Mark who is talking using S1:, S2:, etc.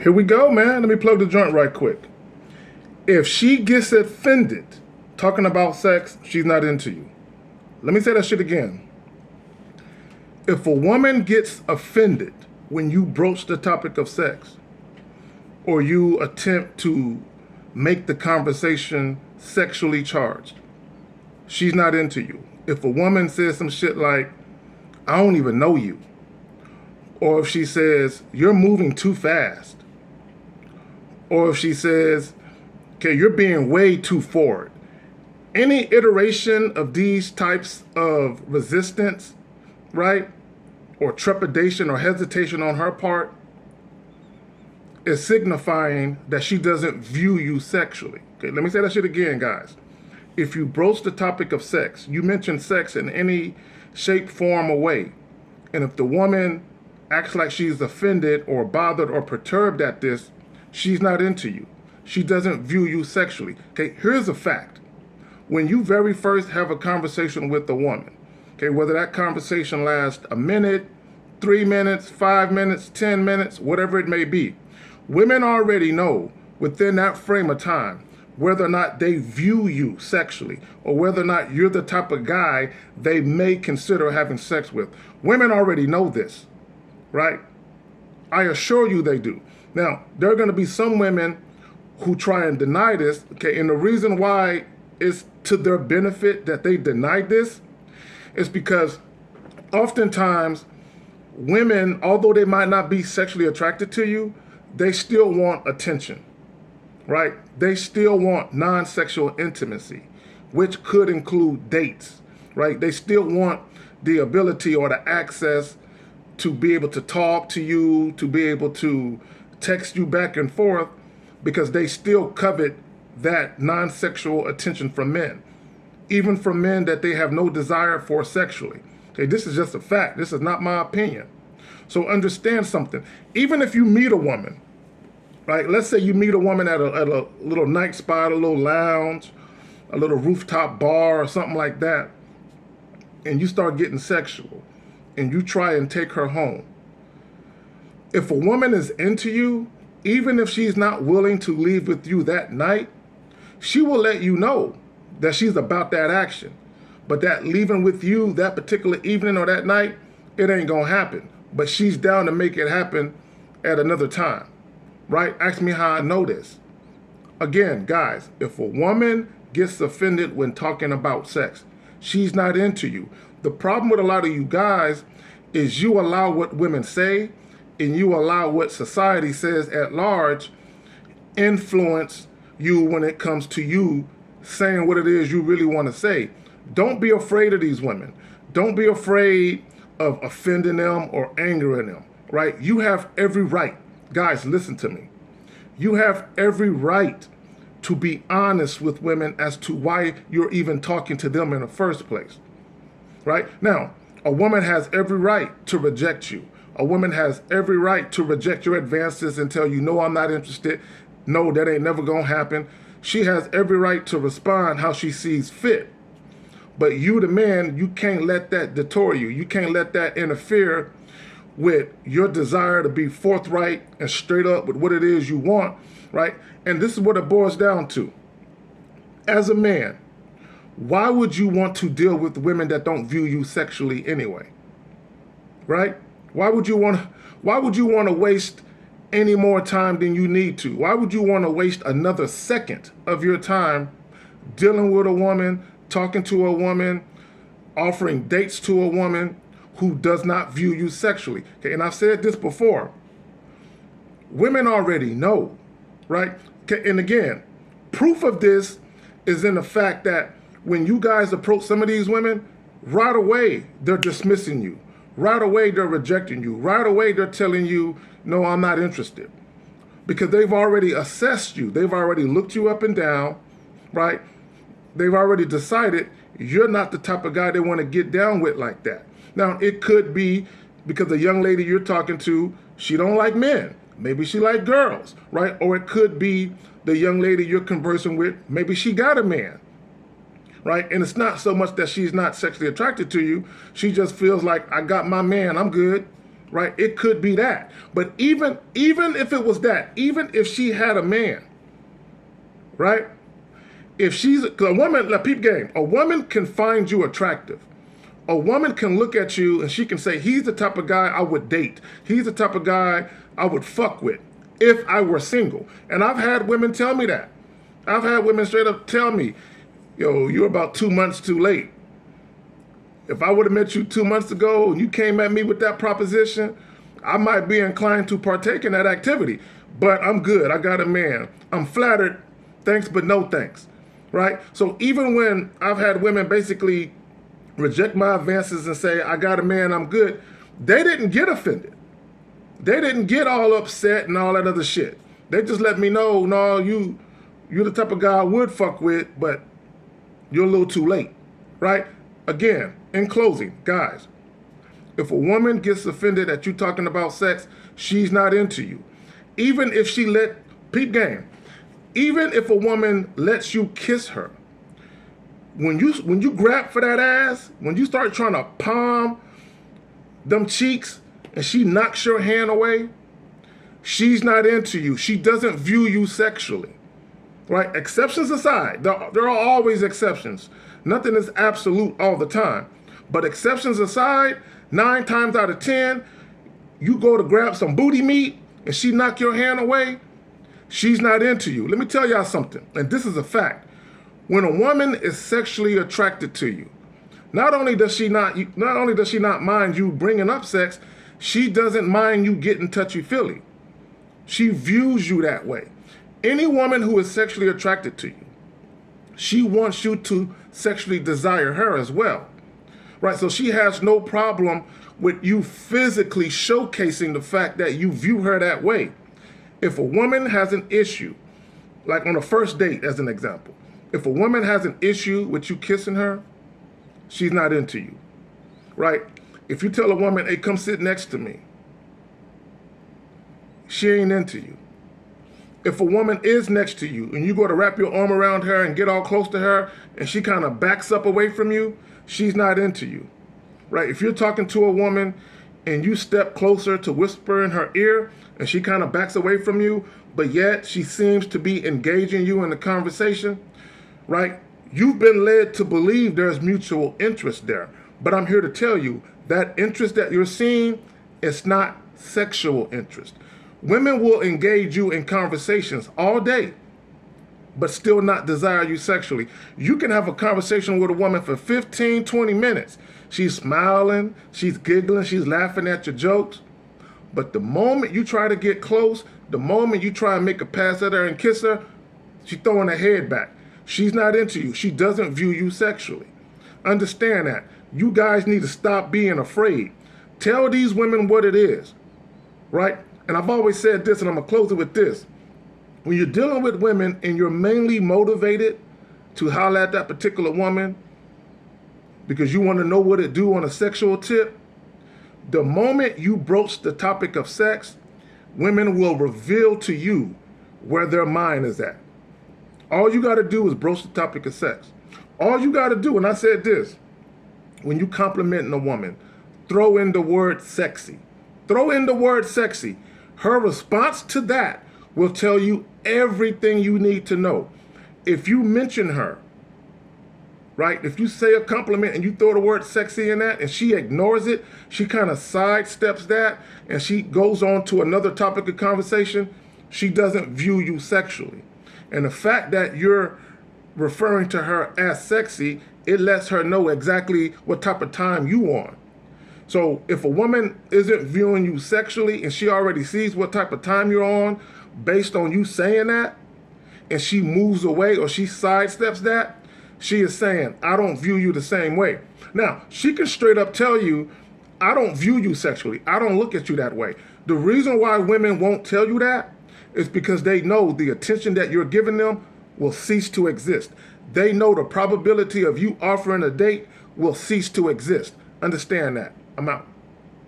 S1: Here we go, man. Let me plug the joint right quick. If she gets offended talking about sex, she's not into you. Let me say that shit again. If a woman gets offended when you broach the topic of sex, or you attempt to make the conversation sexually charged, she's not into you. If a woman says some shit like, I don't even know you, or if she says, you're moving too fast, or if she says, okay, you're being way too forward. Any iteration of these types of resistance, right, or trepidation or hesitation on her part is signifying that she doesn't view you sexually. Okay, let me say that shit again, guys. If you broach the topic of sex, you mention sex in any shape, form, or way, and if the woman acts like she's offended or bothered or perturbed at this, she's not into you. She doesn't view you sexually. Okay, here's a fact. When you very first have a conversation with a woman, okay, whether that conversation lasts a minute, 3 minutes, 5 minutes, 10 minutes, whatever it may be, women already know within that frame of time whether or not they view you sexually or whether or not you're the type of guy they may consider having sex with. Women already know this, right? I assure you they do. Now, there are going to be some women who try and deny this, okay, and the reason why it's to their benefit that they deny this is because oftentimes women, although they might not be sexually attracted to you, they still want attention, right? They still want non-sexual intimacy, which could include dates, right? They still want the ability or the access to be able to talk to you, to be able to text you back and forth, because they still covet that non-sexual attention from men, even from men that they have no desire for sexually. Okay, this is just a fact. This is not my opinion. So understand something. Even if you meet a woman, right? Let's say you meet a woman at a little night spot, a little lounge, a little rooftop bar or something like that, and you start getting sexual, and you try and take her home. If a woman is into you, even if she's not willing to leave with you that night, she will let you know that she's about that action. But that leaving with you that particular evening or that night, it ain't gonna happen. But she's down to make it happen at another time, right? Ask me how I know this. Again, guys, if a woman gets offended when talking about sex, she's not into you. The problem with a lot of you guys is you allow what women say and you allow what society says at large influence you when it comes to you saying what it is you really want to say. Don't be afraid of these women. Don't be afraid of offending them or angering them, right? You have every right. Guys, listen to me. You have every right to be honest with women as to why you're even talking to them in the first place, right? Now, a woman has every right to reject you. A woman has every right to reject your advances and tell you, no, I'm not interested. No, that ain't never gonna happen. She has every right to respond how she sees fit. But you, the man, you can't let that deter you. You can't let that interfere with your desire to be forthright and straight up with what it is you want, right? And this is what it boils down to. As a man, why would you want to deal with women that don't view you sexually anyway, right? Why would you want to waste any more time than you need to? Why would you want to waste another second of your time dealing with a woman, talking to a woman, offering dates to a woman who does not view you sexually? Okay, and I've said this before. Women already know, right? Okay, and again, proof of this is in the fact that when you guys approach some of these women, right away they're dismissing you. Right away, they're rejecting you. Right away, they're telling you, no, I'm not interested. Because they've already assessed you. They've already looked you up and down, right? They've already decided you're not the type of guy they want to get down with like that. Now, it could be because the young lady you're talking to, she don't like men. Maybe she like girls, right? Or it could be the young lady you're conversing with, maybe she got a man. Right? And it's not so much that she's not sexually attracted to you. She just feels like, I got my man, I'm good. right? It could be that. But even if it was that, even if she had a man, right? If she's a woman, like peep game, a woman can find you attractive. A woman can look at you and she can say, he's the type of guy I would date. He's the type of guy I would fuck with if I were single. And I've had women tell me that. I've had women straight up tell me, yo, you're about 2 months too late. If I would have met you 2 months ago and you came at me with that proposition, I might be inclined to partake in that activity. But I'm good. I got a man. I'm flattered. Thanks, but no thanks. Right? So even when I've had women basically reject my advances and say, I got a man, I'm good, they didn't get offended. They didn't get all upset and all that other shit. They just let me know, no, you're the type of guy I would fuck with, but you're a little too late. Right? Again, in closing, guys, if a woman gets offended at you talking about sex, she's not into you. Even if she peep game, even if a woman lets you kiss her, when you grab for that ass, when you start trying to palm them cheeks and she knocks your hand away, she's not into you. She doesn't view you sexually. Right? Exceptions aside, there are always exceptions. Nothing is absolute all the time. But exceptions aside, 9 times out of 10, you go to grab some booty meat and she knock your hand away, she's not into you. Let me tell y'all something, and this is a fact. When a woman is sexually attracted to you, not only does she not mind you bringing up sex, she doesn't mind you getting touchy-feely. She views you that way. Any woman who is sexually attracted to you, she wants you to sexually desire her as well. Right? So she has no problem with you physically showcasing the fact that you view her that way. If a woman has an issue, like on a first date as an example, if a woman has an issue with you kissing her, she's not into you. Right? If you tell a woman, hey, come sit next to me, she ain't into you. If a woman is next to you and you go to wrap your arm around her and get all close to her and she kind of backs up away from you, she's not into you, right? If you're talking to a woman and you step closer to whisper in her ear and she kind of backs away from you, but yet she seems to be engaging you in the conversation, right? You've been led to believe there's mutual interest there. But I'm here to tell you that interest that you're seeing is not sexual interest. Women will engage you in conversations all day, but still not desire you sexually. You can have a conversation with a woman for 15, 20 minutes. She's smiling, she's giggling, she's laughing at your jokes. But the moment you try to get close, the moment you try and make a pass at her and kiss her, she's throwing her head back. She's not into you. She doesn't view you sexually. Understand that. You guys need to stop being afraid. Tell these women what it is, right? And I've always said this, and I'm going to close it with this. When you're dealing with women and you're mainly motivated to holler at that particular woman because you want to know what it do on a sexual tip, the moment you broach the topic of sex, women will reveal to you where their mind is at. All you got to do is broach the topic of sex. All you got to do, and I said this, when you complimenting a woman, throw in the word sexy. Throw in the word sexy. Her response to that will tell you everything you need to know. If you mention her, right? If you say a compliment and you throw the word sexy in that and she ignores it, she kind of sidesteps that and she goes on to another topic of conversation, she doesn't view you sexually. And the fact that you're referring to her as sexy, it lets her know exactly what type of time you on. So if a woman isn't viewing you sexually and she already sees what type of time you're on based on you saying that, and she moves away or she sidesteps that, she is saying, I don't view you the same way. Now, she can straight up tell you, I don't view you sexually. I don't look at you that way. The reason why women won't tell you that is because they know the attention that you're giving them will cease to exist. They know the probability of you offering a date will cease to exist. Understand that. I'm out.